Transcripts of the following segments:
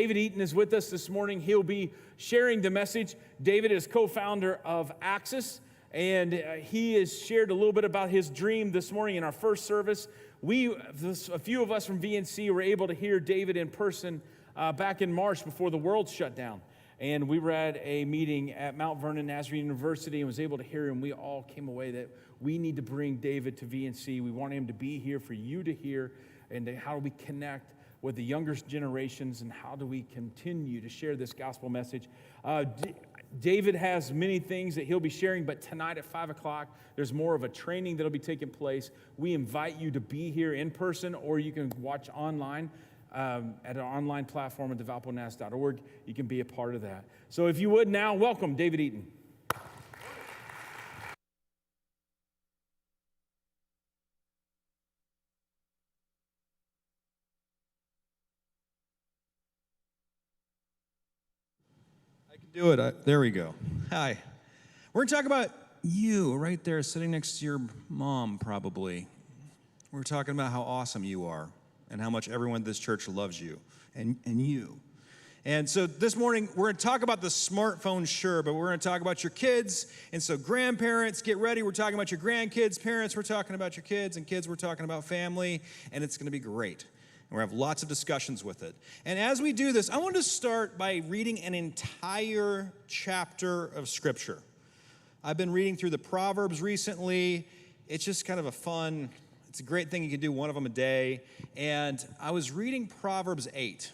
David Eaton is with us this morning. He'll be sharing the message. David is co-founder of Axis, and he has shared a little bit about his dream this morning in our first service. A few of us from VNC were able to hear David in person back in March before the world shut down. And we were at a meeting at Mount Vernon Nazarene University and was able to hear him. We all came away that we need to bring David to VNC. We want him to be here for you to hear, and how do we connect with the younger generations, and how do we continue to share this gospel message. David has many things that he'll be sharing, but tonight at 5 o'clock, there's more of a training that'll be taking place. We invite you to be here in person, or you can watch online at an online platform at devalponaz.org. You can be a part of that. So if you would now, welcome David Eaton. Do it. There we go. Hi. We're going to talk about you right there sitting next to your mom, probably. We're talking about how awesome you are and how much everyone at this church loves you and you. And so this morning, we're going to talk about the smartphone, sure, but we're going to talk about your kids. And so grandparents, get ready. We're talking about your grandkids. Parents, we're talking about your kids. And kids, we're talking about family. And it's going to be great. And we're going to have lots of discussions with it. And as we do this, I want to start by reading an entire chapter of Scripture. I've been reading through the Proverbs recently. It's just kind of it's a great thing. You can do one of them a day. And I was reading Proverbs 8.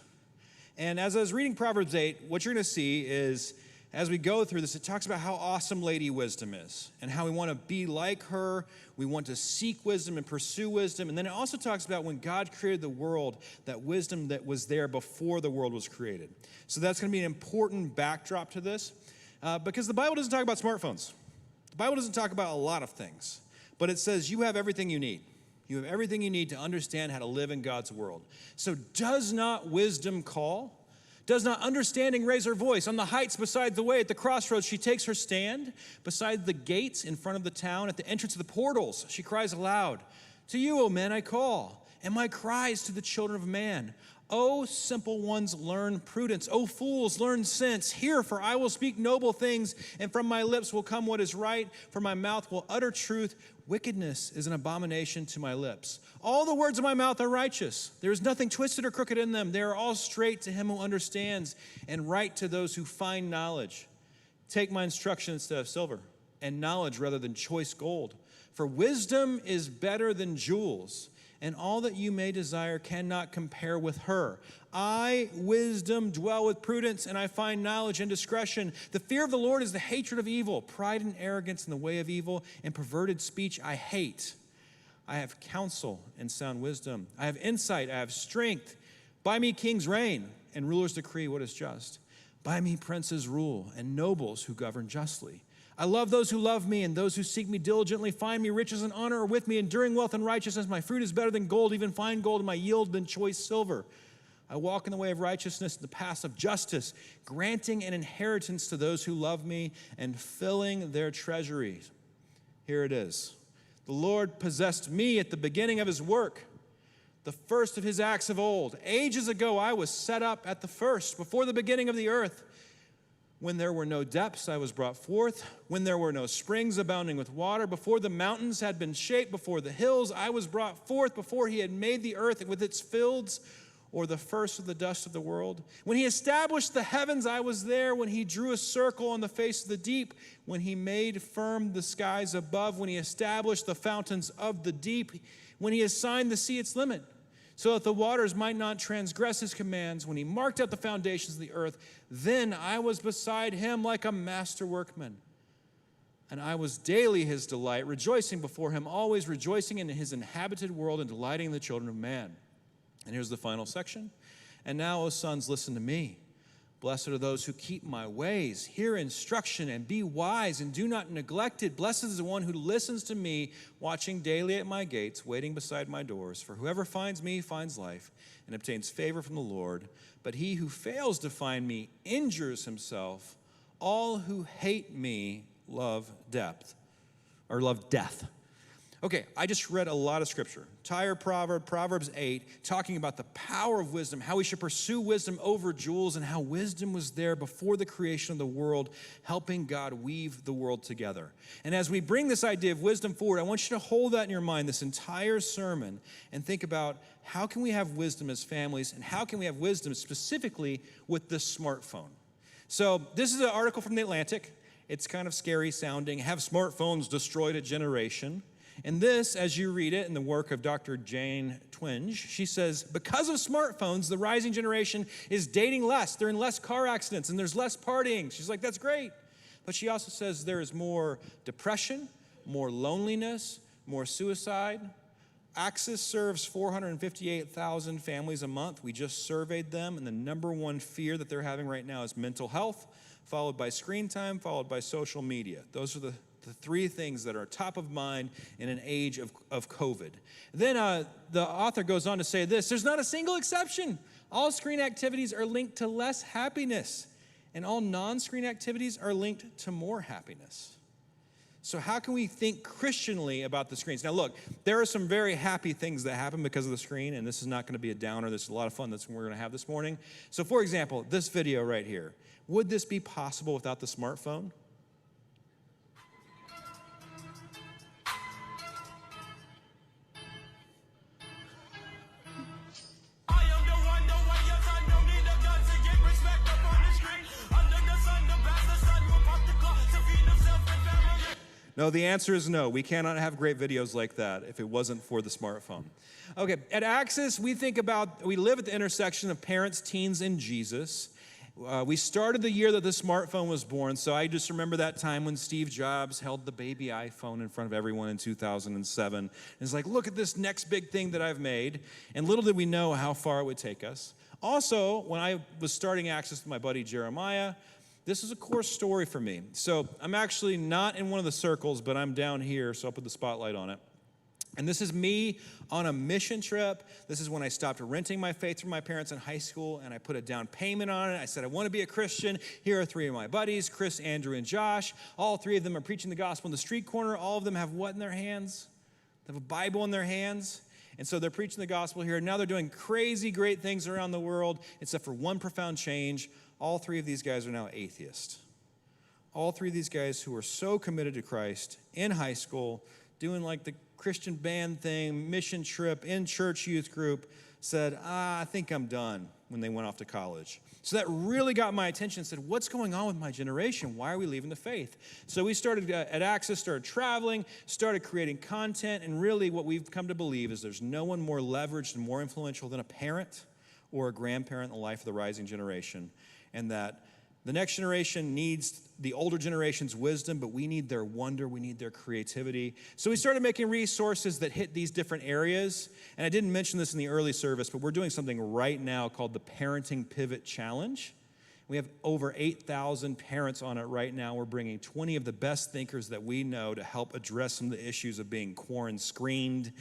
And as I was reading Proverbs 8, what you're going to see is, as we go through this, it talks about how awesome Lady Wisdom is and how we want to be like her. We want to seek wisdom and pursue wisdom. And then it also talks about when God created the world, that wisdom that was there before the world was created. So that's going to be an important backdrop to this because the Bible doesn't talk about smartphones. The Bible doesn't talk about a lot of things, but it says you have everything you need. You have everything you need to understand how to live in God's world. So does not wisdom call? Does not understanding raise her voice? On the heights beside the way, at the crossroads, she takes her stand. Beside the gates in front of the town, at the entrance of the portals, she cries aloud, "To you, O men, I call, and my cries to the children of man. O simple ones, learn prudence. O fools, learn sense. Hear, for I will speak noble things, and from my lips will come what is right, for my mouth will utter truth. Wickedness is an abomination to my lips. All the words of my mouth are righteous. There is nothing twisted or crooked in them. They are all straight to him who understands, and right to those who find knowledge. Take my instruction instead of silver, and knowledge rather than choice gold. For wisdom is better than jewels, and all that you may desire cannot compare with her. I, wisdom, dwell with prudence, and I find knowledge and discretion. The fear of the Lord is the hatred of evil. Pride and arrogance in the way of evil and perverted speech I hate. I have counsel and sound wisdom. I have insight. I have strength. By me kings reign, and rulers decree what is just. By me princes rule, and nobles who govern justly. I love those who love me, and those who seek me diligently find me. Riches and honor are with me, enduring wealth and righteousness. My fruit is better than gold, even fine gold, and my yield than choice silver. I walk in the way of righteousness, the paths of justice, granting an inheritance to those who love me and filling their treasuries. Here it is. The Lord possessed me at the beginning of his work, the first of his acts of old. Ages ago I was set up at the first, before the beginning of the earth. When there were no depths, I was brought forth. When there were no springs abounding with water, before the mountains had been shaped, before the hills, I was brought forth, before he had made the earth with its fields, or the first of the dust of the world. When he established the heavens, I was there. When he drew a circle on the face of the deep, when he made firm the skies above, when he established the fountains of the deep, when he assigned the sea its limit, so that the waters might not transgress his commands, when he marked out the foundations of the earth, then I was beside him like a master workman. And I was daily his delight, rejoicing before him, always rejoicing in his inhabited world and delighting in the children of man. And here's the final section. And now, O sons, listen to me. Blessed are those who keep my ways. Hear instruction and be wise and do not neglect it. Blessed is the one who listens to me, watching daily at my gates, waiting beside my doors. For whoever finds me finds life and obtains favor from the Lord. But he who fails to find me injures himself. All who hate me love death. Okay, I just read a lot of scripture. Entire Proverbs 8, talking about the power of wisdom, how we should pursue wisdom over jewels, and how wisdom was there before the creation of the world, helping God weave the world together. And as we bring this idea of wisdom forward, I want you to hold that in your mind this entire sermon and think about how can we have wisdom as families, and how can we have wisdom specifically with the smartphone. So this is an article from The Atlantic. It's kind of scary sounding. Have smartphones destroyed a generation? And this, as you read it in the work of Dr. Jane Twenge, she says, because of smartphones, the rising generation is dating less. They're in less car accidents and there's less partying. She's like, that's great. But she also says there is more depression, more loneliness, more suicide. Axis serves 458,000 families a month. We just surveyed them, and the number one fear that they're having right now is mental health, followed by screen time, followed by social media. Those are the three things that are top of mind in an age of COVID. Then the author goes on to say this: there's not a single exception. All screen activities are linked to less happiness, and all non-screen activities are linked to more happiness. So how can we think Christianly about the screens? Now look, there are some very happy things that happen because of the screen, and this is not going to be a downer. This is a lot of fun that we're going to have this morning. So for example, this video right here. Would this be possible without the smartphone? No, the answer is no. We cannot have great videos like that if it wasn't for the smartphone. Okay, at Axis, we live at the intersection of parents, teens, and Jesus. We started the year that the smartphone was born, so I just remember that time when Steve Jobs held the baby iPhone in front of everyone in 2007. And it's like, look at this next big thing that I've made. And little did we know how far it would take us. Also, when I was starting Axis with my buddy Jeremiah, this is a core story for me. So I'm actually not in one of the circles, but I'm down here, so I'll put the spotlight on it. And this is me on a mission trip. This is when I stopped renting my faith from my parents in high school, and I put a down payment on it. I said, I want to be a Christian. Here are three of my buddies, Chris, Andrew, and Josh. All three of them are preaching the gospel in the street corner. All of them have what in their hands? They have a Bible in their hands. And so they're preaching the gospel here. Now they're doing crazy great things around the world, except for one profound change. All three of these guys are now atheists. All three of these guys who are so committed to Christ in high school, doing like the Christian band thing, mission trip, in church youth group, said, I think I'm done when they went off to college. So that really got my attention and said, what's going on with my generation? Why are we leaving the faith? So we started at Axis, started traveling, started creating content, and really what we've come to believe is there's no one more leveraged and more influential than a parent or a grandparent in the life of the rising generation. And that the next generation needs the older generation's wisdom, but we need their wonder, we need their creativity. So we started making resources that hit these different areas. And I didn't mention this in the early service, but we're doing something right now called the Parenting Pivot Challenge. We have over 8,000 parents on it right now. We're bringing 20 of the best thinkers that we know to help address some of the issues of being quarantined,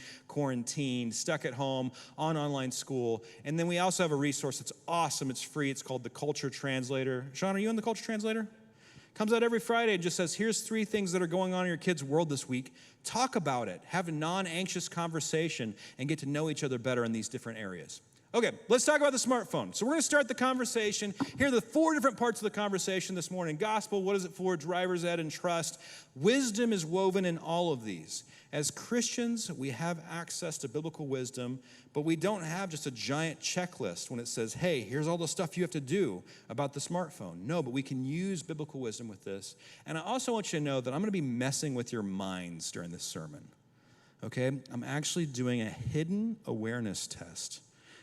stuck at home, on online school. And then we also have a resource that's awesome. It's free. It's called the Culture Translator. Sean, are you in the Culture Translator? Comes out every Friday and just says, here's 3 things that are going on in your kid's world this week. Talk about it. Have a non-anxious conversation and get to know each other better in these different areas. Okay, let's talk about the smartphone. So we're going to start the conversation. Here are the 4 different parts of the conversation this morning. Gospel, what is it for? Driver's ed, and trust. Wisdom is woven in all of these. As Christians, we have access to biblical wisdom, but we don't have just a giant checklist when it says, hey, here's all the stuff you have to do about the smartphone. No, but we can use biblical wisdom with this. And I also want you to know that I'm going to be messing with your minds during this sermon. Okay? I'm actually doing a hidden awareness test.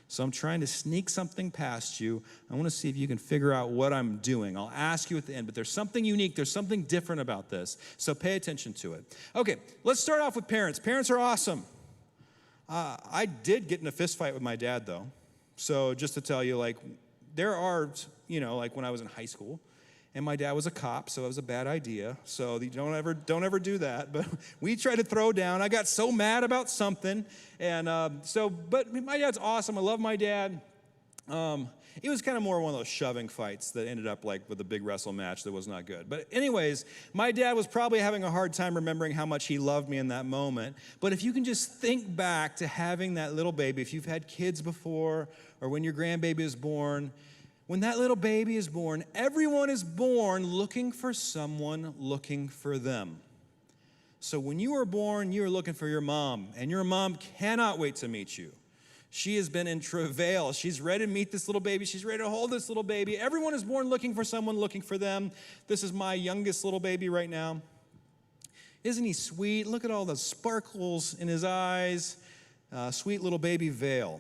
So I'm trying to sneak something past you. I want to see if you can figure out what I'm doing. I'll ask you at the end, but there's something unique. There's something different about this. So pay attention to it. Okay, let's start off with parents. Parents are awesome. I did get in a fist fight with my dad, though. So just to tell you, like, there are, like when I was in high school, and my dad was a cop, so it was a bad idea. So don't ever do that. But we tried to throw down. I got so mad about something. And but my dad's awesome. I love my dad. It was kind of more one of those shoving fights that ended up like with a big wrestle match that was not good. But anyways, my dad was probably having a hard time remembering how much he loved me in that moment. But if you can just think back to having that little baby, if you've had kids before or when your grandbaby is born, when that little baby is born, everyone is born looking for someone looking for them. So when you were born, you were looking for your mom, and your mom cannot wait to meet you. She has been in travail. She's ready to meet this little baby. She's ready to hold this little baby. Everyone is born looking for someone looking for them. This is my youngest little baby right now. Isn't he sweet? Look at all the sparkles in his eyes. Sweet little baby Vale.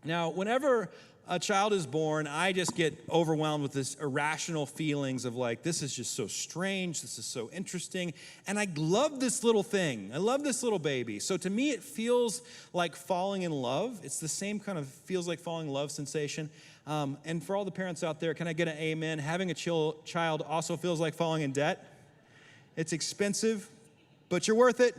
Now, whenever a child is born, I just get overwhelmed with this irrational feelings of like, this is just so strange, this is so interesting, and I love this little thing. I love this little baby. So to me, it feels like falling in love. It's the same kind of feels like falling in love sensation. And for all the parents out there, can I get an amen? Having a child also feels like falling in debt. It's expensive, but you're worth it.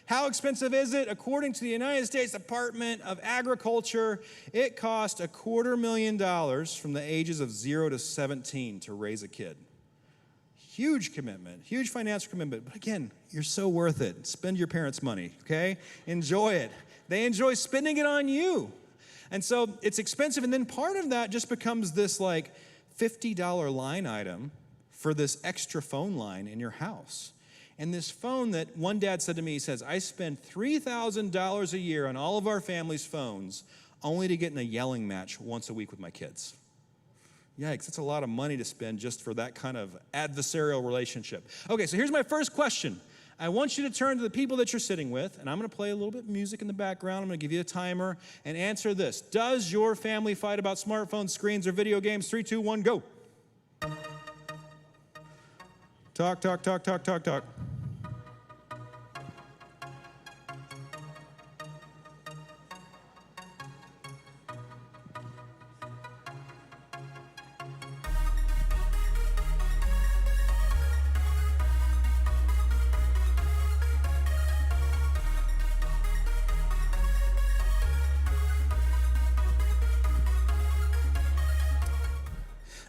How expensive is it? According to the United States Department of Agriculture, it costs $250,000 from the ages of 0 to 17 to raise a kid. Huge commitment, huge financial commitment. But again, you're so worth it. Spend your parents' money, okay? Enjoy it. They enjoy spending it on you. And so it's expensive, and then part of that just becomes this like $50 line item for this extra phone line in your house. And this phone that one dad said to me, he says, I spend $3,000 a year on all of our family's phones only to get in a yelling match once a week with my kids. Yikes, that's a lot of money to spend just for that kind of adversarial relationship. Okay, so here's my first question. I want you to turn to the people that you're sitting with, and I'm going to play a little bit of music in the background. I'm going to give you a timer, and answer this. Does your family fight about smartphones, screens, or video games? 3, 2, 1, go. Talk, talk, talk, talk, talk, talk.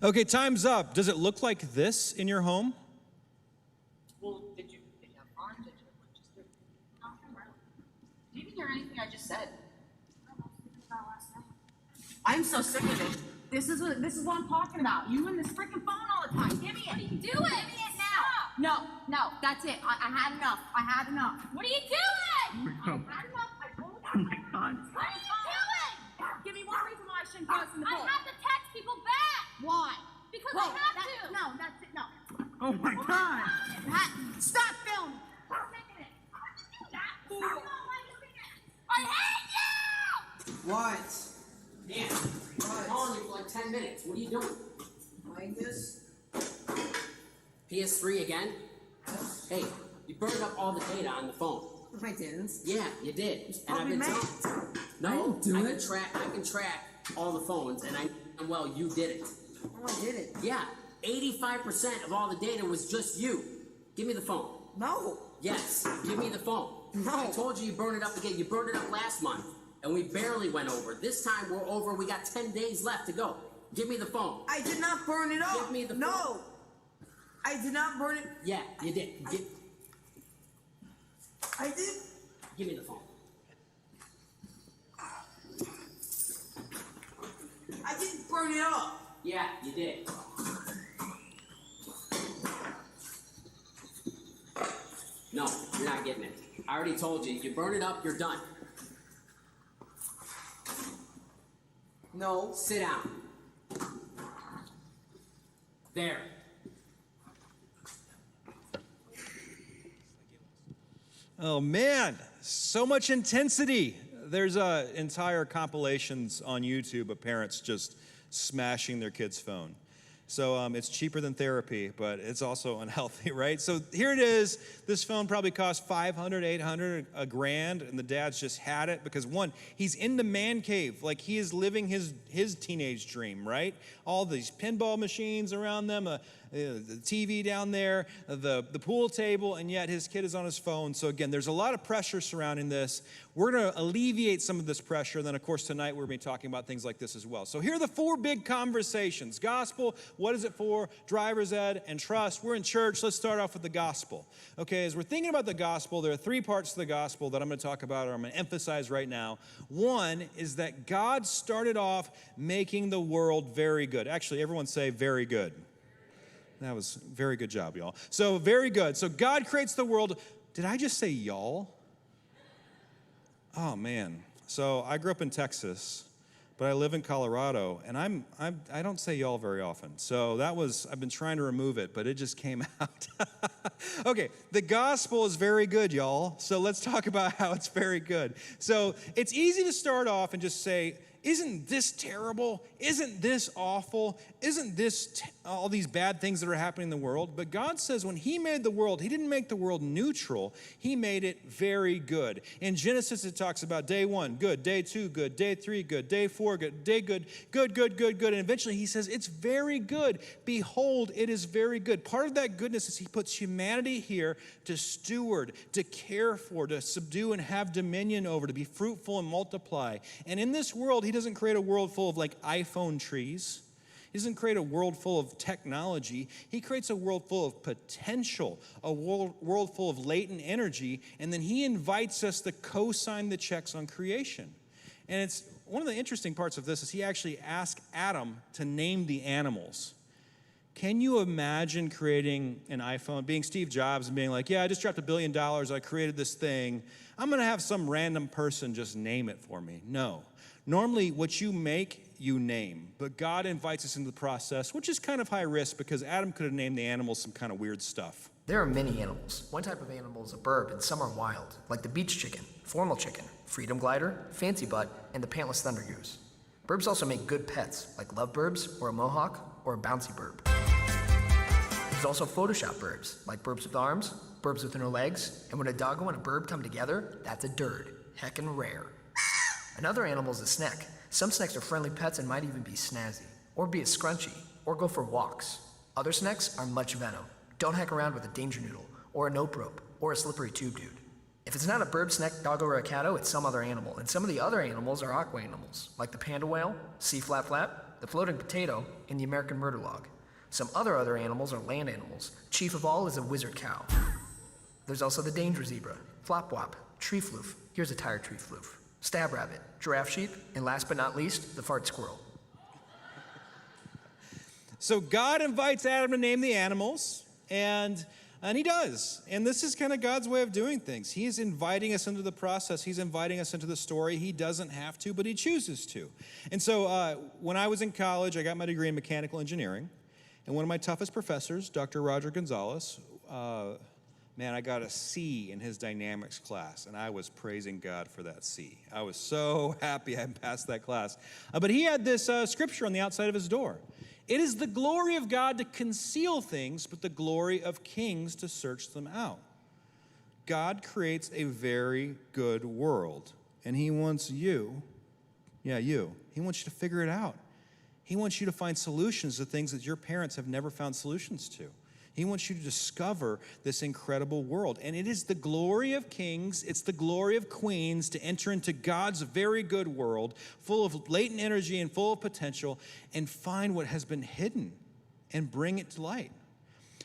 Okay, time's up. Does it look like this in your home? Well, did you have fun? Did you just do nothing really? Did you even hear anything I just said? I'm so sick of it. This is what I'm talking about. You and this freaking phone all the time. Give me it. Do it. Give me it now. No, that's it. I had enough. What are you doing? I had enough. I told you. Oh my God. What are you doing? Give me one reason why I shouldn't post in the book. I have to text people back. Why? Because I have to. No, that's it. No. Oh my God. Stop filming. I hate you! What? Dan, I'm calling you for like 10 minutes. What are you doing? Like this? PS3 again? Hey, you burned up all the data on the phone. I didn't. Yeah, you did. And probably me. No, I didn't do I can track all the phones, and well, you did it. Oh, I did it. Yeah, 85% of all the data was just you. Give me the phone. No. Yes, give me the phone. No. I told you burned it up again. You burned it up last month, and we barely went over. This time we're over. We got 10 days left to go. Give me the phone. I did not burn it up. Give me the No. phone. I did not burn it. Yeah, you did. I did. Give me the phone. I didn't burn it up. Yeah, you did. No, you're not getting it. I already told you. You burn it up, you're done. No. Sit down. There. Oh man, so much intensity. There's entire compilations on YouTube of parents just smashing their kid's phone. So it's cheaper than therapy, but it's also unhealthy, right? So here it is. This phone probably cost $500, $800, $1,000, and the dad's just had it because one, he's in the man cave, like he is living his teenage dream, right? All these pinball machines around them, the TV down there, the pool table, and yet his kid is on his phone. So again, there's a lot of pressure surrounding this. We're going to alleviate some of this pressure. And then, of course, tonight we're going to be talking about things like this as well. So here are the 4 big conversations. Gospel, what is it for? Driver's ed, and trust. We're in church. Let's start off with the gospel. Okay, as we're thinking about the gospel, there are 3 parts to the gospel that I'm going to talk about, or I'm going to emphasize right now. One is that God started off making the world very good. Actually, everyone say very good. That was a very good job, y'all. So very good. So God creates the world. Did I just say y'all? Oh, man. So I grew up in Texas, but I live in Colorado, and I don't say y'all very often. So I've been trying to remove it, but it just came out. Okay, the gospel is very good, y'all. So let's talk about how it's very good. So it's easy to start off and just say, isn't this terrible? Isn't this awful? Isn't this all these bad things that are happening in the world? But God says when he made the world, he didn't make the world neutral. He made it very good. In Genesis, it talks about day 1, good, day 2, good, day 3, good, day 4, good, day good, good, good, good, good. And eventually he says, it's very good. Behold, it is very good. Part of that goodness is he puts humanity here to steward, to care for, to subdue and have dominion over, to be fruitful and multiply. And in this world, he doesn't create a world full of like iPhone trees. He doesn't create a world full of technology. He creates a world full of potential, a world full of latent energy, and then he invites us to co-sign the checks on creation. And it's one of the interesting parts of this is he actually asked Adam to name the animals. Can you imagine creating an iPhone, being Steve Jobs and being like, yeah, I just dropped $1 billion, I created this thing. I'm gonna have some random person just name it for me. No. Normally, what you make, you name. But God invites us into the process, which is kind of high risk because Adam could have named the animals some kind of weird stuff. There are many animals. One type of animal is a bird, and some are wild, like the beach chicken, formal chicken, freedom glider, fancy butt, and the pantless thunder goose. Burbs also make good pets, like lovebirds, or a mohawk, or a bouncy burb. There's also Photoshop burbs, like burbs with arms, burbs with no legs, and when a doggo and a burb come together, that's a dird. Heckin' rare. Another animal is a sneck. Some snakes are friendly pets and might even be snazzy, or be a scrunchy, or go for walks. Other snakes are much venom. Don't heck around with a danger noodle, or a nope rope, or a slippery tube dude. If it's not a burb, sneck, doggo, or a catto, it's some other animal, and some of the other animals are aqua animals, like the panda whale, sea flap flap, the floating potato, and the American murder log. Some other animals are land animals. Chief of all is a wizard cow. There's also the danger zebra, flop wop, tree floof. Here's a tired tree floof. Stab rabbit, giraffe sheep, and last but not least, the fart squirrel. So God invites Adam to name the animals, and he does. And this is kind of God's way of doing things. He's inviting us into the process. He's inviting us into the story. He doesn't have to, but he chooses to. And so when I was in college, I got my degree in mechanical engineering, and one of my toughest professors, Dr. Roger Gonzalez, man, I got a C in his dynamics class, and I was praising God for that C. I was so happy I passed that class. But he had this scripture on the outside of his door. It is the glory of God to conceal things, but the glory of kings to search them out. God creates a very good world, and he wants you, he wants you to figure it out. He wants you to find solutions to things that your parents have never found solutions to. He wants you to discover this incredible world. And it is the glory of kings, it's the glory of queens to enter into God's very good world, full of latent energy and full of potential, and find what has been hidden and bring it to light.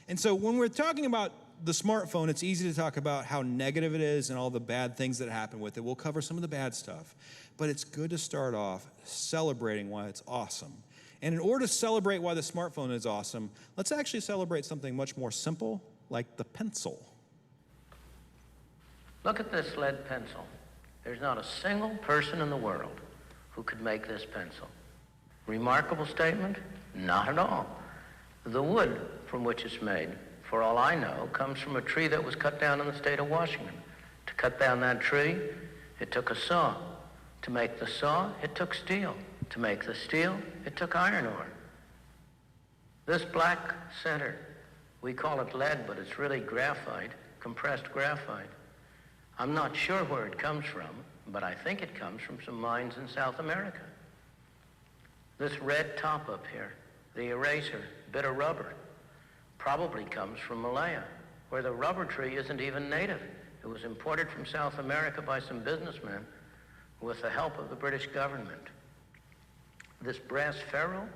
And so when we're talking about the smartphone, it's easy to talk about how negative it is and all the bad things that happen with it. We'll cover some of the bad stuff. But it's good to start off celebrating why it's awesome. And in order to celebrate why the smartphone is awesome, let's actually celebrate something much more simple, like the pencil. Look at this lead pencil. There's not a single person in the world who could make this pencil. Remarkable statement? Not at all. The wood from which it's made, for all I know, comes from a tree that was cut down in the state of Washington. To cut down that tree, it took a saw. To make the saw, it took steel. To make the steel, it took iron ore. This black center, we call it lead, but it's really graphite, compressed graphite. I'm not sure where it comes from, but I think it comes from some mines in South America. This red top up here, the eraser, bit of rubber. probably comes from Malaya, where the rubber tree isn't even native. It was imported from South America by some businessmen with the help of the British government. This brass ferrule,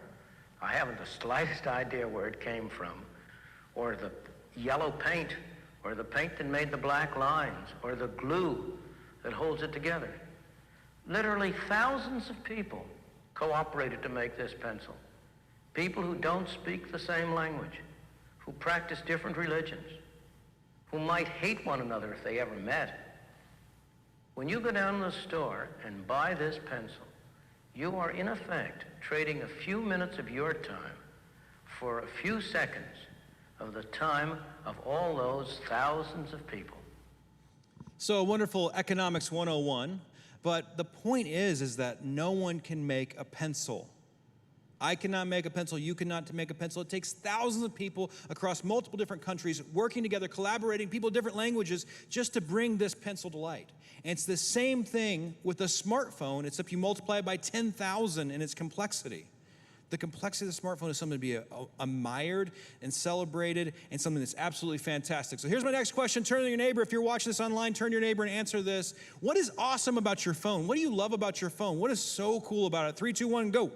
I haven't the slightest idea where it came from, or the yellow paint, or the paint that made the black lines, or the glue that holds it together. Literally thousands of people cooperated to make this pencil. People who don't speak the same language, who practice different religions, who might hate one another if they ever met. When you go down to the store and buy this pencil, you are in effect trading a few minutes of your time for a few seconds of the time of all those thousands of people. So a wonderful economics 101, but the point is that no one can make a pencil. I cannot make a pencil, you cannot make a pencil. It takes thousands of people across multiple different countries working together, collaborating, people of different languages, just to bring this pencil to light. And it's the same thing with a smartphone, except you multiply it by 10,000 in its complexity. The complexity of the smartphone is something to be admired and celebrated, and something that's absolutely fantastic. So here's my next question. Turn to your neighbor. If you're watching this online, turn to your neighbor and answer this. What is awesome about your phone? What do you love about your phone? What is so cool about it? 3, 2, 1, go.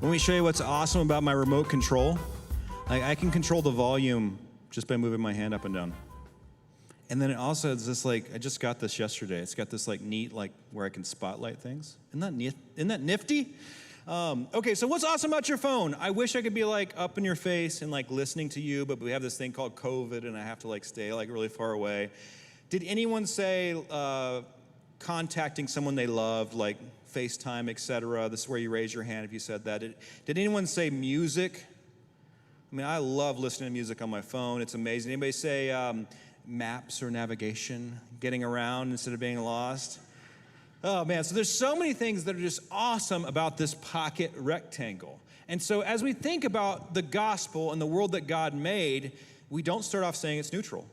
Let me show you what's awesome about my remote control. I can control the volume just by moving my hand up and down. And then it also has this, like, I just got this yesterday. It's got this, like, neat, like, where I can spotlight things. Isn't that nifty? Okay, so what's awesome about your phone? I wish I could be, like, up in your face and, like, listening to you, but we have this thing called COVID, and I have to, like, stay, like, really far away. Did anyone say contacting someone they loved, like FaceTime, etc.? This is where you raise your hand if you said that. Did anyone say music? I mean, I love listening to music on my phone. It's amazing. Anybody say maps or navigation, getting around instead of being lost? Oh, man, so there's so many things that are just awesome about this pocket rectangle. And so as we think about the gospel and the world that God made, we don't start off saying it's neutral.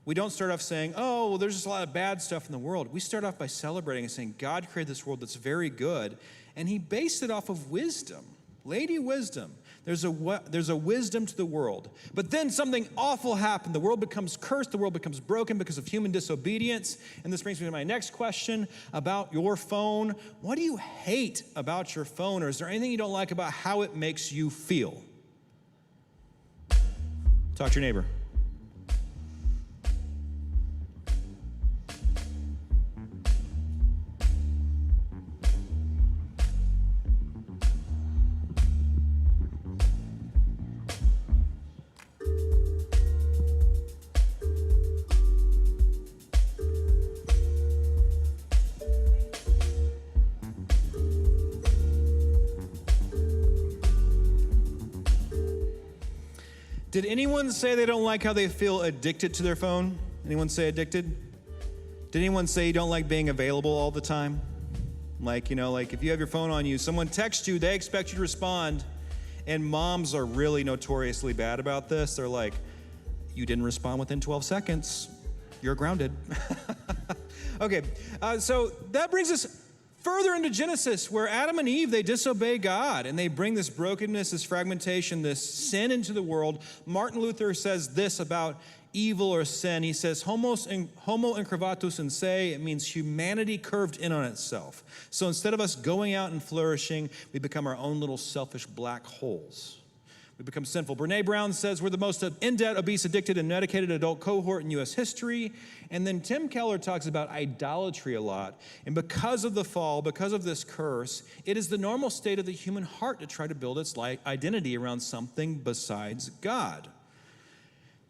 We don't start off saying, oh, well, there's just a lot of bad stuff in the world. We start off by celebrating and saying, God created this world that's very good, and he based it off of wisdom. Lady wisdom. There's a wisdom to the world. But then something awful happened. The world becomes cursed. The world becomes broken because of human disobedience. And this brings me to my next question about your phone. What do you hate about your phone? Or is there anything you don't like about how it makes you feel? Talk to your neighbor. Did anyone say they don't like how they feel addicted to their phone? Anyone say addicted? Did anyone say you don't like being available all the time? Like, like if you have your phone on you, someone texts you, they expect you to respond, and moms are really notoriously bad about this. They're like, you didn't respond within 12 seconds. You're grounded. Okay, so that brings us further into Genesis, where Adam and Eve, they disobey God, and they bring this brokenness, this fragmentation, this sin into the world. Martin Luther says this about evil or sin. He says, homo incurvatus in se, it means humanity curved in on itself. So instead of us going out and flourishing, we become our own little selfish black holes. We become sinful. Brene Brown says we're the most in-debt, obese, addicted, and medicated adult cohort in U.S. history. And then Tim Keller talks about idolatry a lot. And because of the fall, because of this curse, it is the normal state of the human heart to try to build its identity around something besides God.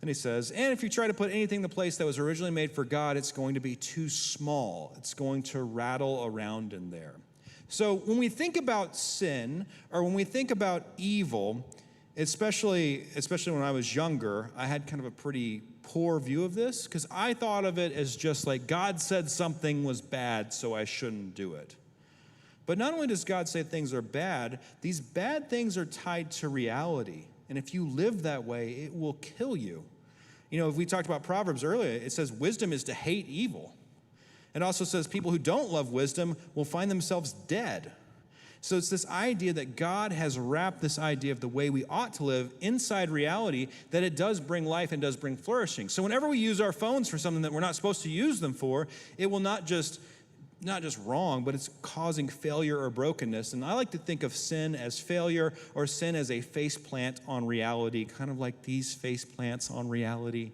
Then he says, and if you try to put anything in the place that was originally made for God, it's going to be too small. It's going to rattle around in there. So when we think about sin, or when we think about evil, especially when I was younger, I had kind of a pretty poor view of this, because I thought of it as just like God said something was bad, so I shouldn't do it. But not only does God say things are bad, these bad things are tied to reality. And if you live that way, it will kill you. You know, if we talked about Proverbs earlier, it says wisdom is to hate evil. It also says people who don't love wisdom will find themselves dead. So it's this idea that God has wrapped this idea of the way we ought to live inside reality, that it does bring life and does bring flourishing. So whenever we use our phones for something that we're not supposed to use them for, it will not just wrong, but it's causing failure or brokenness. And I like to think of sin as failure, or sin as a faceplant on reality, kind of like these faceplants on reality.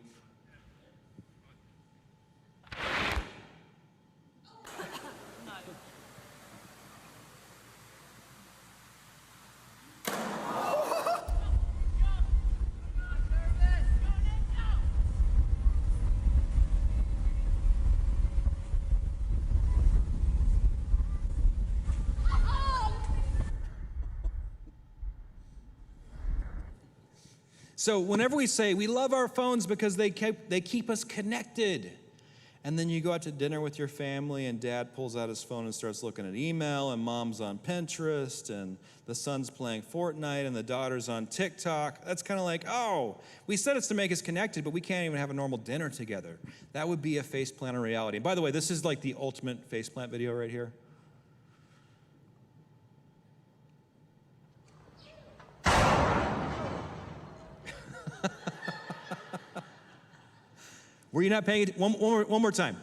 So whenever we say we love our phones because they keep us connected, and then you go out to dinner with your family and dad pulls out his phone and starts looking at email, and mom's on Pinterest, and the son's playing Fortnite, and the daughter's on TikTok, that's kind of like, oh, we said it's to make us connected, but we can't even have a normal dinner together. That would be a faceplant of reality. And by the way, this is like the ultimate faceplant video right here. Were you not paying it? One more time.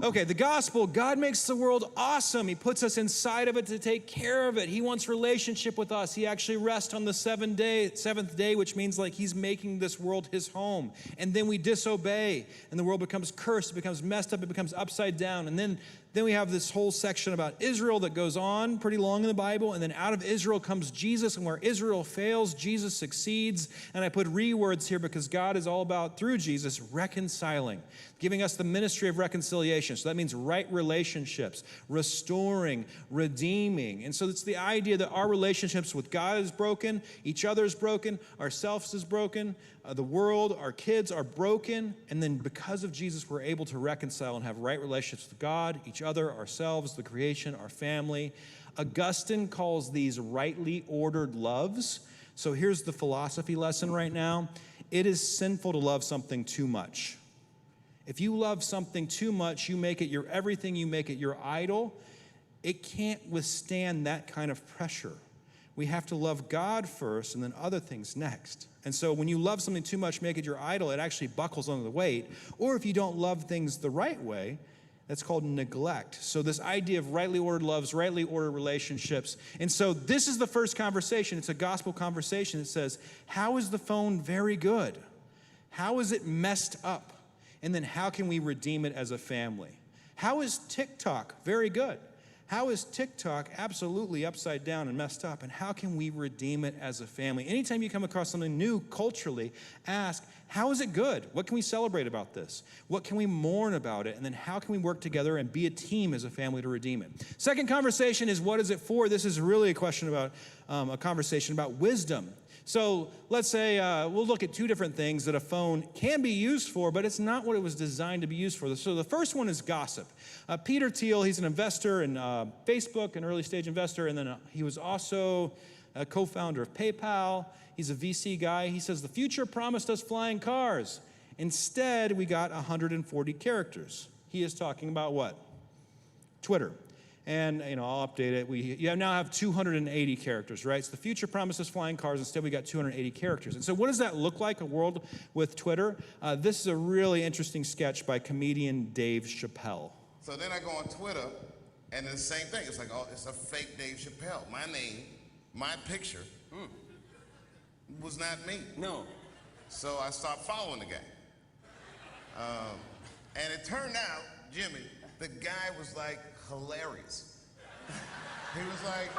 Okay, the gospel, God makes the world awesome. He puts us inside of it to take care of it. He wants relationship with us. He actually rests on the seventh day, which means like he's making this world his home. And then we disobey, and the world becomes cursed, it becomes messed up, it becomes upside down. And then we have this whole section about Israel that goes on pretty long in the Bible, and then out of Israel comes Jesus, and where Israel fails, Jesus succeeds. And I put words here because God is all about, through Jesus, reconciling, giving us the ministry of reconciliation. So that means right relationships, restoring, redeeming. And so it's the idea that our relationships with God is broken, each other is broken, ourselves is broken, the world, our kids are broken, and then because of Jesus, we're able to reconcile and have right relationships with God, each other, ourselves, the creation, our family. Augustine calls these rightly ordered loves. So here's the philosophy lesson right now. It is sinful to love something too much. If you love something too much, you make it your everything, you make it your idol. It can't withstand that kind of pressure. We have to love God first and then other things next. And so when you love something too much, make it your idol, it actually buckles under the weight. Or if you don't love things the right way, that's called neglect. So this idea of rightly ordered loves, rightly ordered relationships. And so this is the first conversation. It's a gospel conversation. It says, how is the phone very good? How is it messed up? And then how can we redeem it as a family? How is TikTok very good? How is TikTok absolutely upside down and messed up? And how can we redeem it as a family? Anytime you come across something new culturally, ask, how is it good? What can we celebrate about this? What can we mourn about it? And then how can we work together and be a team as a family to redeem it? Second conversation is, what is it for? This is really a question about, a conversation about wisdom. So let's say we'll look at two different things that a phone can be used for, but it's not what it was designed to be used for. So the first one is gossip. Peter Thiel, he's an investor in Facebook, an early stage investor, and then he was also a co-founder of PayPal. He's a VC guy. He says the future promised us flying cars. Instead, we got 140 characters. He is talking about what? Twitter. And, I'll update it. You now have 280 characters, right? So the future promised us flying cars. Instead, we got 280 characters. And so what does that look like, a world with Twitter? This is a really interesting sketch by comedian Dave Chappelle. So then I go on Twitter, and it's the same thing. It's like, oh, it's a fake Dave Chappelle. My name, my picture, was not me. No. So I stopped following the guy. And it turned out, Jimmy, the guy was like hilarious. He was like,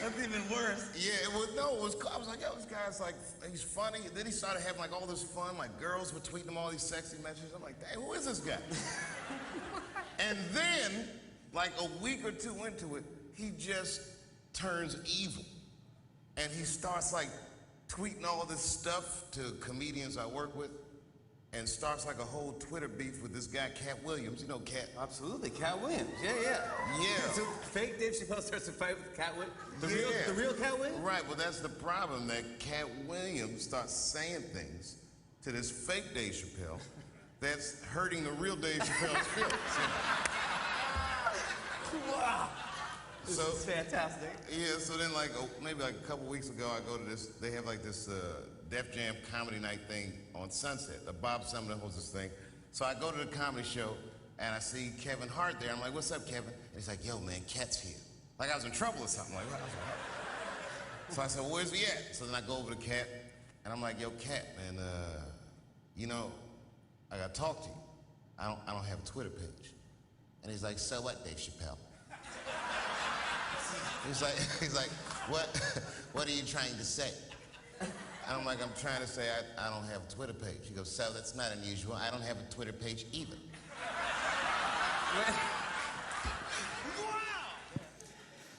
That's even worse. yeah, it was, I was like, yo, this guy's like, he's funny. And then he started having like all this fun, like girls were tweeting him all these sexy messages. I'm like, dang, who is this guy? And then, like a week or two into it, he just turns evil. And he starts like tweeting all this stuff to comedians I work with, and starts like a whole Twitter beef with this guy, Cat Williams. You know Cat? Absolutely, Cat Williams. Yeah. Yeah. So fake Dave Chappelle starts to fight with Cat Williams. Yeah. The real Cat Williams? Right, well, that's the problem, that Cat Williams starts saying things to this fake Dave Chappelle that's hurting the real Dave Chappelle's feelings. Wow. So, This is fantastic. yeah, so then like maybe like a couple weeks ago, I go to this, they have like this Def Jam comedy night thing on Sunset. Bob Sumner hosts this thing. So I go to the comedy show and I see Kevin Hart there. I'm like, what's up, Kevin? And he's like, yo, man, Cat's here. Like I was in trouble or something. Like, what? So I said, well, where's he at? So then I go over to Cat and I'm like, yo, Cat, man, you know, I gotta talk to you. I don't have a Twitter page. And he's like, so what, Dave Chappelle? He's like, what are you trying to say? And I'm like, I'm trying to say I don't have a Twitter page. He goes, so that's not unusual. I don't have a Twitter page either.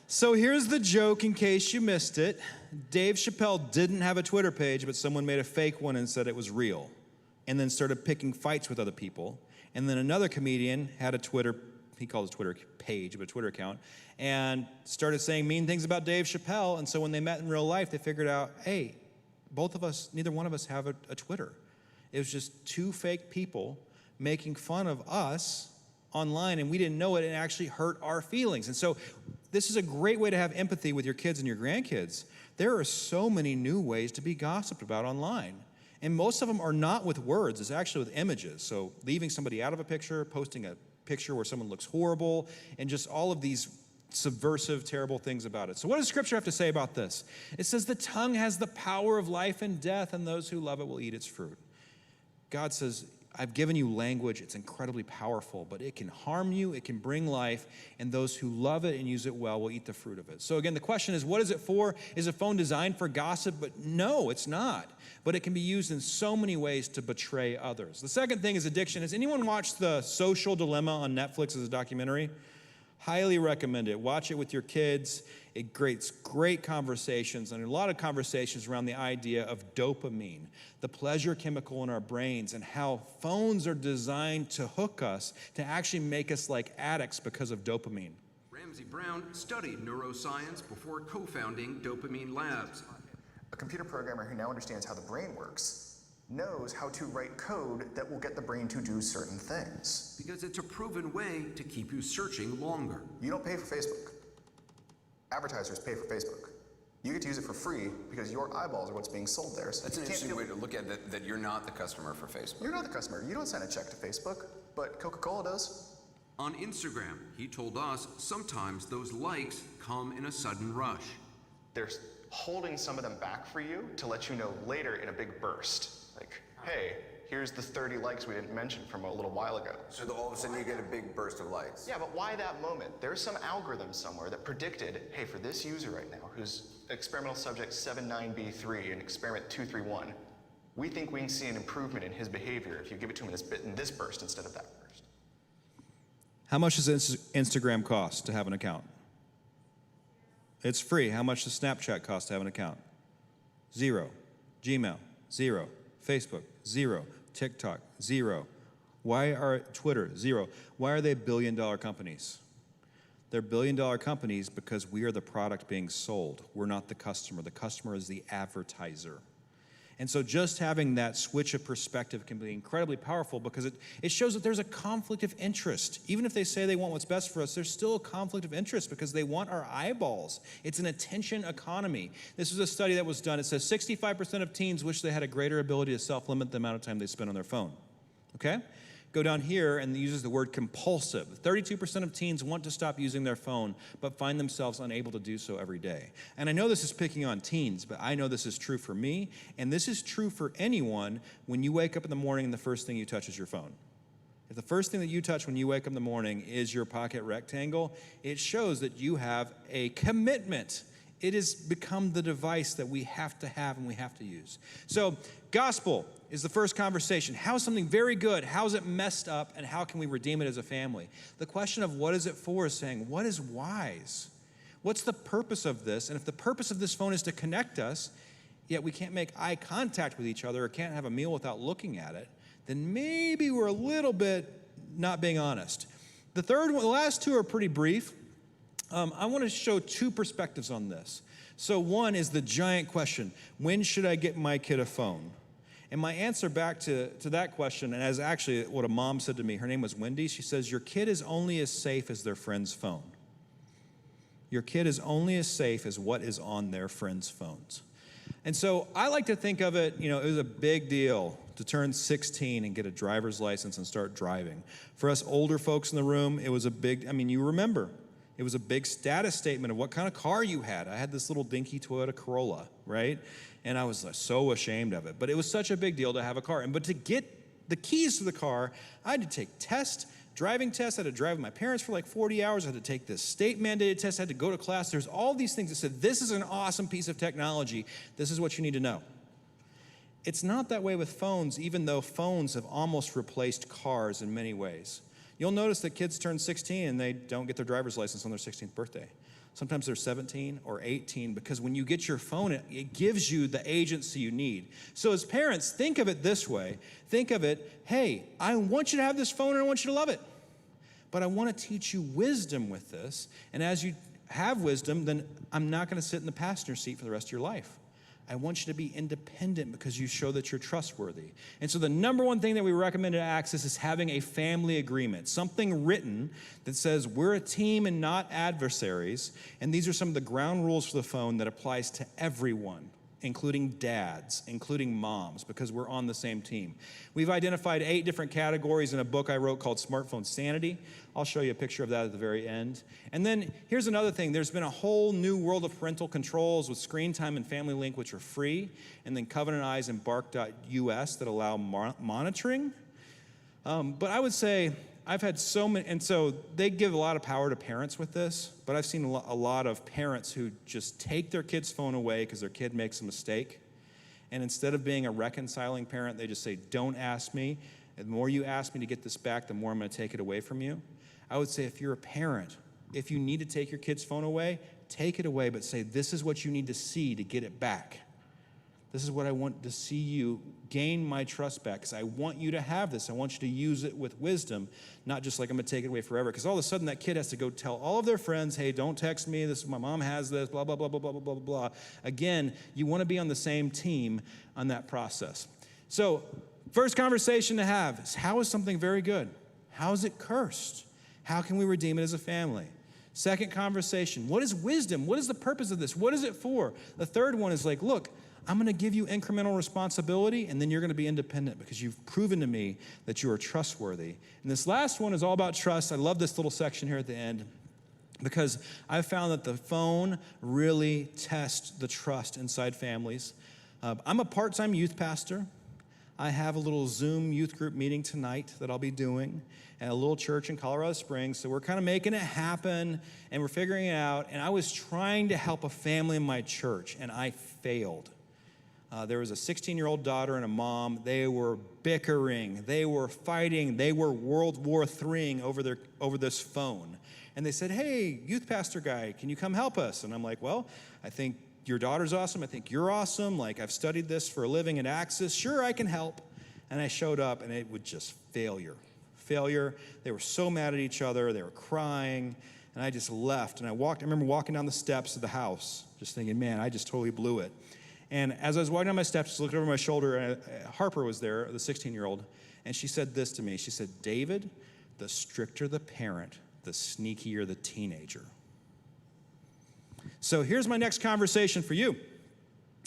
So here's the joke in case you missed it. Dave Chappelle didn't have a Twitter page, but someone made a fake one and said it was real, and then started picking fights with other people. And then another comedian had a Twitter, he called it a Twitter page, but a Twitter account, and started saying mean things about Dave Chappelle. And so when they met in real life, they figured out, hey, both of us, neither one of us have a Twitter. It was just two fake people making fun of us online, and we didn't know it, and it actually hurt our feelings. And so this is a great way to have empathy with your kids and your grandkids. There are so many new ways to be gossiped about online. And most of them are not with words, it's actually with images. So leaving somebody out of a picture, posting a picture where someone looks horrible, and just all of these subversive, terrible things about it. So what does Scripture have to say about this? It says the tongue has the power of life and death, and those who love it will eat its fruit. God says, I've given you language, it's incredibly powerful, but it can harm you, it can bring life, and those who love it and use it well will eat the fruit of it. So again, the question is, what is it for? Is a phone designed for gossip? But no, it's not. But it can be used in so many ways to betray others. The second thing is addiction. Has anyone watched The Social Dilemma on Netflix as a documentary? Highly recommend it. Watch it with your kids. It creates great conversations, and a lot of conversations around the idea of dopamine, the pleasure chemical in our brains, and how phones are designed to hook us, to actually make us like addicts because of dopamine. Ramsey Brown studied neuroscience before co-founding Dopamine Labs. A computer programmer who now understands how the brain works knows how to write code that will get the brain to do certain things. Because it's a proven way to keep you searching longer. You don't pay for Facebook. Advertisers pay for Facebook. You get to use it for free because your eyeballs are what's being sold there. So That's an interesting way to look at it, that you're not the customer for Facebook. You're not the customer. You don't send a check to Facebook, but Coca-Cola does. On Instagram, he told us sometimes those likes come in a sudden rush. They're holding some of them back for you to let you know later in a big burst. Like, hey, here's the 30 likes we didn't mention from a little while ago. So all of a sudden you get a big burst of likes. Yeah, but why that moment? There's some algorithm somewhere that predicted, hey, for this user right now, who's experimental subject 79B3 and experiment 231, we think we can see an improvement in his behavior if you give it to him in this burst instead of that burst. How much does Instagram cost to have an account? It's free. How much does Snapchat cost to have an account? 0. Gmail, 0. Facebook, 0. TikTok, 0. Why are Twitter, 0? Why are they billion-dollar companies? They're billion-dollar companies because we are the product being sold. We're not the customer. The customer is the advertiser. And so just having that switch of perspective can be incredibly powerful because it shows that there's a conflict of interest. Even if they say they want what's best for us, there's still a conflict of interest because they want our eyeballs. It's an attention economy. This is a study that was done. It says 65% of teens wish they had a greater ability to self-limit the amount of time they spend on their phone. Okay? Go down here and it uses the word compulsive. 32% of teens want to stop using their phone, but find themselves unable to do so every day. And I know this is picking on teens, but I know this is true for me, and this is true for anyone when you wake up in the morning and the first thing you touch is your phone. If the first thing that you touch when you wake up in the morning is your pocket rectangle, it shows that you have a commitment. It has become the device that we have to have and we have to use. So, gospel is the first conversation. How is something very good? How is it messed up? And how can we redeem it as a family? The question of what is it for is saying, what is wise? What's the purpose of this? And if the purpose of this phone is to connect us, yet we can't make eye contact with each other or can't have a meal without looking at it, then maybe we're a little bit not being honest. The last two are pretty brief. I want to show two perspectives on this. So one is the giant question, when should I get my kid a phone? And my answer back to that question, and as actually what a mom said to me, her name was Wendy, she says, your kid is only as safe as their friend's phone. Your kid is only as safe as what is on their friends' phones. And so I like to think of it, it was a big deal to turn 16 and get a driver's license and start driving. For us older folks in the room, it was a big, you remember, it was a big status statement of what kind of car you had. I had this little dinky Toyota Corolla, right? And I was so ashamed of it. But it was such a big deal to have a car. But to get the keys to the car, I had to take driving tests. I had to drive with my parents for like 40 hours. I had to take this state-mandated test. I had to go to class. There's all these things that said, this is an awesome piece of technology. This is what you need to know. It's not that way with phones, even though phones have almost replaced cars in many ways. You'll notice that kids turn 16 and they don't get their driver's license on their 16th birthday. Sometimes they're 17 or 18 because when you get your phone, it gives you the agency you need. So as parents, think of it this way. Think of it, hey, I want you to have this phone and I want you to love it. But I want to teach you wisdom with this. And as you have wisdom, then I'm not going to sit in the passenger seat for the rest of your life. I want you to be independent because you show that you're trustworthy. And so the number one thing that we recommend at Access is having a family agreement, something written that says we're a team and not adversaries. And these are some of the ground rules for the phone that applies to everyone, including dads, including moms, because we're on the same team. We've identified 8 different categories in a book I wrote called Smartphone Sanity. I'll show you a picture of that at the very end. And then here's another thing. There's been a whole new world of parental controls with Screen Time and Family Link, which are free, and then Covenant Eyes and Bark.us that allow monitoring. But I would say I've had so many, and so they give a lot of power to parents with this, but I've seen a lot of parents who just take their kid's phone away because their kid makes a mistake. And instead of being a reconciling parent, they just say, don't ask me. And the more you ask me to get this back, the more I'm going to take it away from you. I would say if you're a parent, if you need to take your kid's phone away, take it away, but say, this is what you need to see to get it back. This is what I want to see you gain my trust back, because I want you to have this. I want you to use it with wisdom, not just like I'm going to take it away forever. Because all of a sudden that kid has to go tell all of their friends, hey, don't text me, my mom has this, blah, blah, blah, blah, blah, blah, blah, blah. Again, you want to be on the same team on that process. So first conversation to have is, how is something very good? How is it cursed? How can we redeem it as a family? Second conversation, what is wisdom? What is the purpose of this? What is it for? The third one is like, look, I'm going to give you incremental responsibility, and then you're going to be independent because you've proven to me that you are trustworthy. And this last one is all about trust. I love this little section here at the end because I've found that the phone really tests the trust inside families. I'm a part-time youth pastor. I have a little Zoom youth group meeting tonight that I'll be doing at a little church in Colorado Springs. So we're kind of making it happen, and we're figuring it out. And I was trying to help a family in my church, and I failed. There was a 16-year-old daughter and a mom. They were bickering. They were fighting. They were World War III over this phone. And they said, hey, youth pastor guy, can you come help us? And I'm like, well, I think your daughter's awesome. I think you're awesome. Like, I've studied this for a living at Access. Sure, I can help. And I showed up, and it was just failure. They were so mad at each other. They were crying. And I just left. And I remember walking down the steps of the house, just thinking, man, I just totally blew it. And as I was walking down my steps, just looking over my shoulder, and Harper was there, the 16-year-old, and she said this to me. She said, David, the stricter the parent, the sneakier the teenager. So here's my next conversation for you.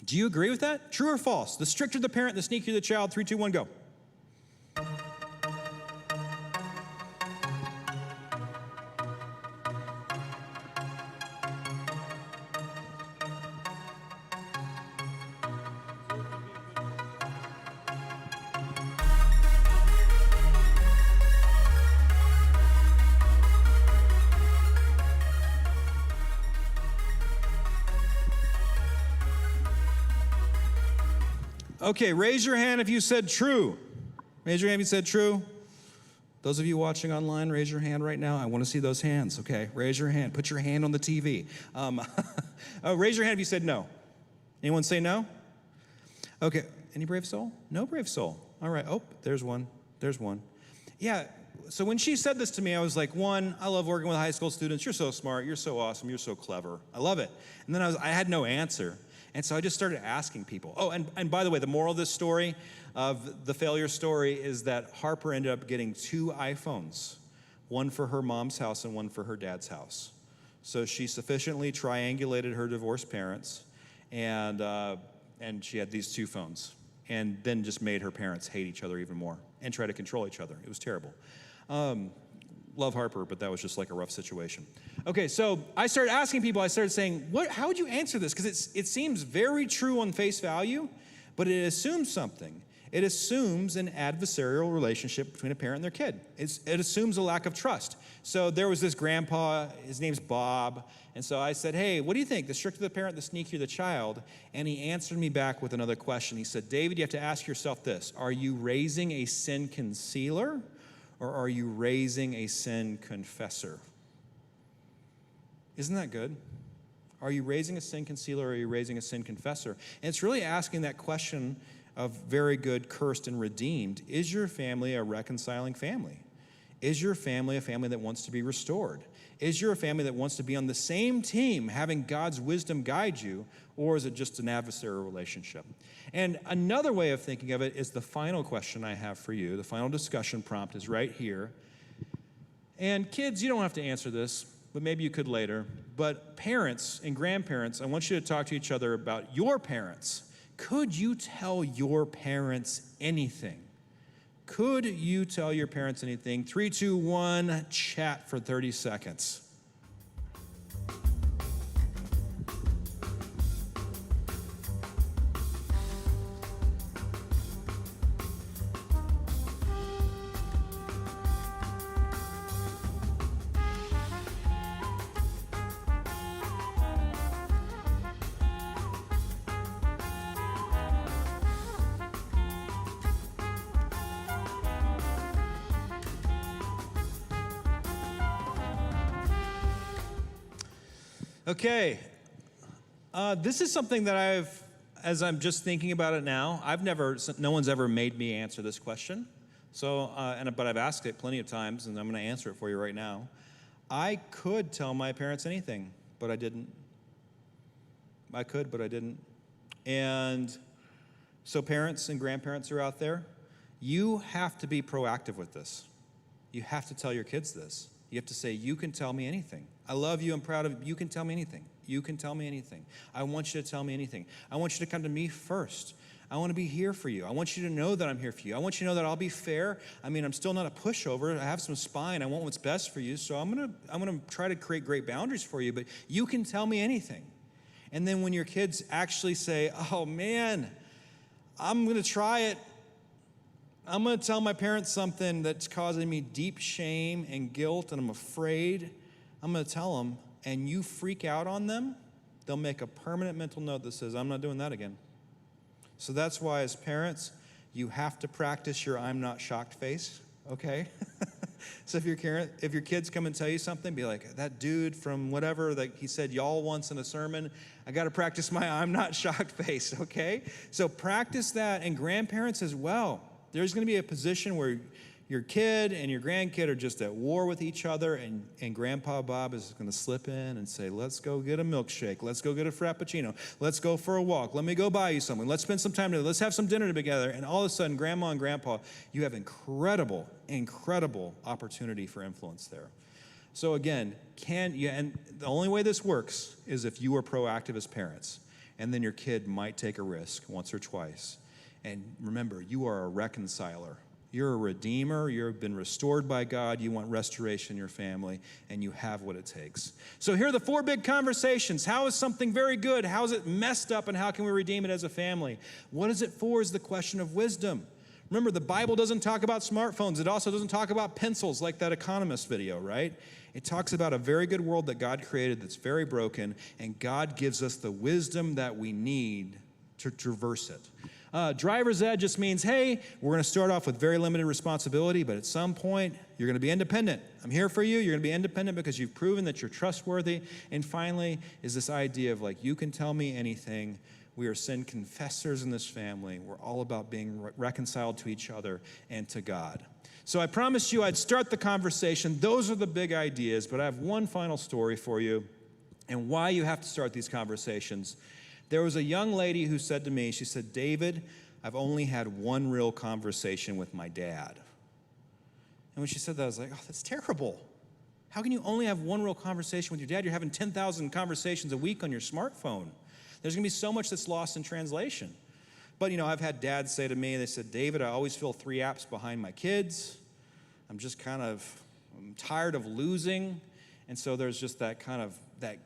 Do you agree with that? True or false? The stricter the parent, the sneakier the child. 3, 2, 1, go. Okay, raise your hand if you said true. Raise your hand if you said true. Those of you watching online, raise your hand right now. I want to see those hands, okay? Raise your hand. Put your hand on the TV. Raise your hand if you said no. Anyone say no? Okay, any brave soul? No brave soul. All right, oh, there's one. There's one. Yeah, so when she said this to me, I was like, one, I love working with high school students. You're so smart. You're so awesome. You're so clever. I love it. And then I had no answer. And so I just started asking people. Oh, and by the way, the moral of this story, of the failure story, is that Harper ended up getting 2 iPhones, one for her mom's house and one for her dad's house. So she sufficiently triangulated her divorced parents, and she had these 2 phones, and then just made her parents hate each other even more and try to control each other. It was terrible. Love Harper, but that was just like a rough situation. Okay, so I started asking people, I started saying, how would you answer this? Because it seems very true on face value, but it assumes something. It assumes an adversarial relationship between a parent and their kid. It assumes a lack of trust. So there was this grandpa, his name's Bob, and so I said, hey, what do you think? The stricter the parent, the sneakier the child? And he answered me back with another question. He said, David, you have to ask yourself this. Are you raising a sin concealer, or are you raising a sin confessor? Isn't that good? Are you raising a sin concealer, or are you raising a sin confessor? And it's really asking that question of very good, cursed, and redeemed. Is your family a reconciling family? Is your family a family that wants to be restored? Is your family that wants to be on the same team, having God's wisdom guide you, or is it just an adversarial relationship? And another way of thinking of it is the final question I have for you. The final discussion prompt is right here. And kids, you don't have to answer this, but maybe you could later. But parents and grandparents, I want you to talk to each other about your parents. Could you tell your parents anything? Could you tell your parents anything? 3, 2, 1, chat for 30 seconds. Okay, this is something that as I'm just thinking about it now, no one's ever made me answer this question. So, but I've asked it plenty of times, and I'm going to answer it for you right now. I could tell my parents anything, but I didn't. I could, but I didn't. And so parents and grandparents are out there. You have to be proactive with this. You have to tell your kids this. You have to say, you can tell me anything. I love you, I'm proud of you. You can tell me anything. You can tell me anything. I want you to tell me anything. I want you to come to me first. I want to be here for you. I want you to know that I'm here for you. I want you to know that I'll be fair. I mean, I'm still not a pushover. I have some spine. I want what's best for you. So I'm gonna try to create great boundaries for you, but you can tell me anything. And then when your kids actually say, oh man, I'm gonna try it. I'm going to tell my parents something that's causing me deep shame and guilt, and I'm afraid. I'm going to tell them, and you freak out on them, they'll make a permanent mental note that says, I'm not doing that again. So that's why as parents, you have to practice your I'm not shocked face, okay? So if your kids come and tell you something, be like, that dude from whatever, like he said y'all once in a sermon, I got to practice my I'm not shocked face, okay? So practice that, and grandparents as well. There's going to be a position where your kid and your grandkid are just at war with each other, and Grandpa Bob is going to slip in and say, let's go get a milkshake. Let's go get a Frappuccino. Let's go for a walk. Let me go buy you something. Let's spend some time together. Let's have some dinner together. And all of a sudden, Grandma and Grandpa, you have incredible, incredible opportunity for influence there. So again, and the only way this works is if you are proactive as parents, and then your kid might take a risk once or twice. And remember, you are a reconciler. You're a redeemer. You've been restored by God. You want restoration in your family, and you have what it takes. So here are the 4 big conversations. How is something very good? How is it messed up, and how can we redeem it as a family? What is it for is the question of wisdom. Remember, the Bible doesn't talk about smartphones. It also doesn't talk about pencils like that Economist video, right? It talks about a very good world that God created that's very broken, and God gives us the wisdom that we need to traverse it. Driver's ed just means, hey, we're going to start off with very limited responsibility, but at some point, you're going to be independent. I'm here for you. You're going to be independent because you've proven that you're trustworthy. And finally is this idea of like, you can tell me anything. We are sin confessors in this family. We're all about being reconciled to each other and to God. So I promised you I'd start the conversation. Those are the big ideas, but I have one final story for you and why you have to start these conversations. There was a young lady who said to me, she said, David, I've only had one real conversation with my dad. And when she said that, I was like, oh, that's terrible. How can you only have one real conversation with your dad? You're having 10,000 conversations a week on your smartphone. There's going to be so much that's lost in translation. But, I've had dads say to me, they said, David, I always feel 3 apps behind my kids. I'm tired of losing. And so there's just that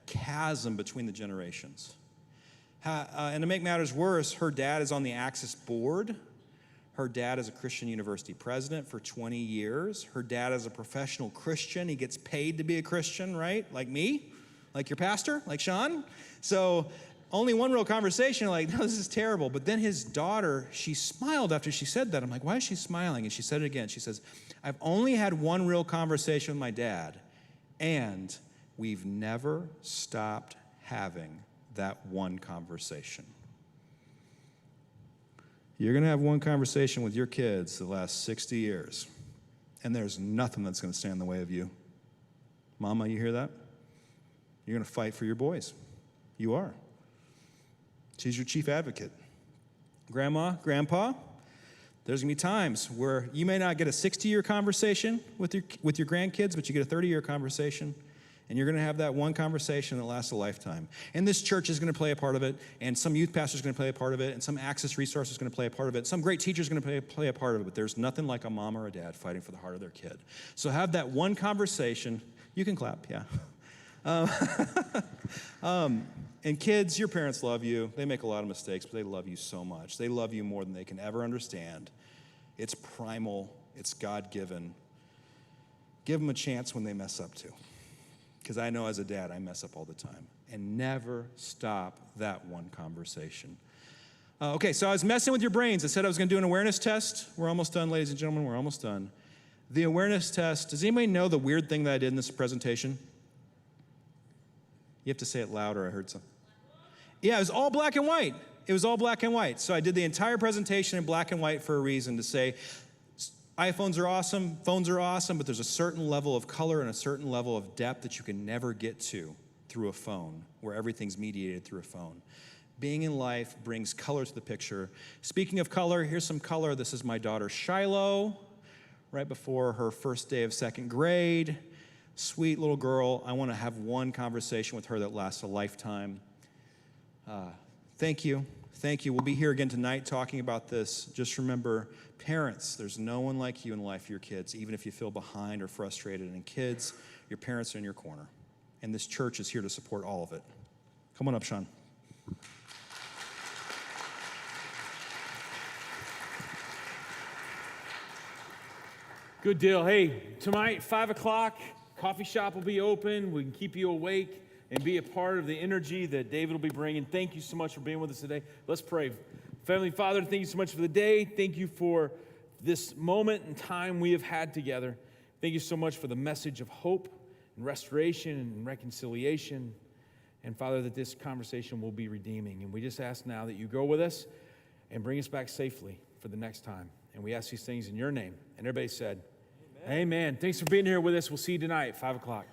chasm between the generations. And to make matters worse, her dad is on the Access board. Her dad is a Christian university president for 20 years. Her dad is a professional Christian. He gets paid to be a Christian, right? Like me, like your pastor, like Sean. So only one real conversation, like, no, this is terrible. But then his daughter, she smiled after she said that. I'm like, why is she smiling? And she said it again. She says, I've only had one real conversation with my dad, and we've never stopped having that one conversation. You're going to have one conversation with your kids the last 60 years, and there's nothing that's going to stand in the way of you. Mama, you hear that? You're going to fight for your boys. You are. She's your chief advocate. Grandma, Grandpa, there's going to be times where you may not get a 60-year conversation with your grandkids, but you get a 30-year conversation. And you're going to have that one conversation that lasts a lifetime. And this church is going to play a part of it, and some youth pastor is going to play a part of it, and some Access resource is going to play a part of it. Some great teacher is going to play a part of it, but there's nothing like a mom or a dad fighting for the heart of their kid. So have that one conversation. You can clap, yeah. And kids, your parents love you. They make a lot of mistakes, but they love you so much. They love you more than they can ever understand. It's primal. It's God-given. Give them a chance when they mess up too. Because I know as a dad, I mess up all the time. And never stop that one conversation. Okay, so I was messing with your brains. I said I was going to do an awareness test. We're almost done, ladies and gentlemen. We're almost done. The awareness test, does anybody know the weird thing that I did in this presentation? You have to say it louder. I heard something. Yeah, it was all black and white. It was all black and white. So I did the entire presentation in black and white for a reason, to say, iPhones are awesome, phones are awesome, but there's a certain level of color and a certain level of depth that you can never get to through a phone, where everything's mediated through a phone. Being in life brings color to the picture. Speaking of color, here's some color. This is my daughter Shiloh, right before her first day of 2nd grade. Sweet little girl. I want to have one conversation with her that lasts a lifetime. Thank you. Thank you. We'll be here again tonight talking about this. Just remember, parents, there's no one like you in life for your kids, even if you feel behind or frustrated. And kids, your parents are in your corner. And this church is here to support all of it. Come on up, Sean. Good deal. Hey, tonight, 5 o'clock, coffee shop will be open. We can keep you awake and be a part of the energy that David will be bringing. Thank you so much for being with us today. Let's pray. Heavenly Father, thank you so much for the day. Thank you for this moment and time we have had together. Thank you so much for the message of hope and restoration and reconciliation. And Father, that this conversation will be redeeming. And we just ask now that you go with us and bring us back safely for the next time. And we ask these things in your name. And everybody said, Amen. Thanks for being here with us. We'll see you tonight at 5 o'clock.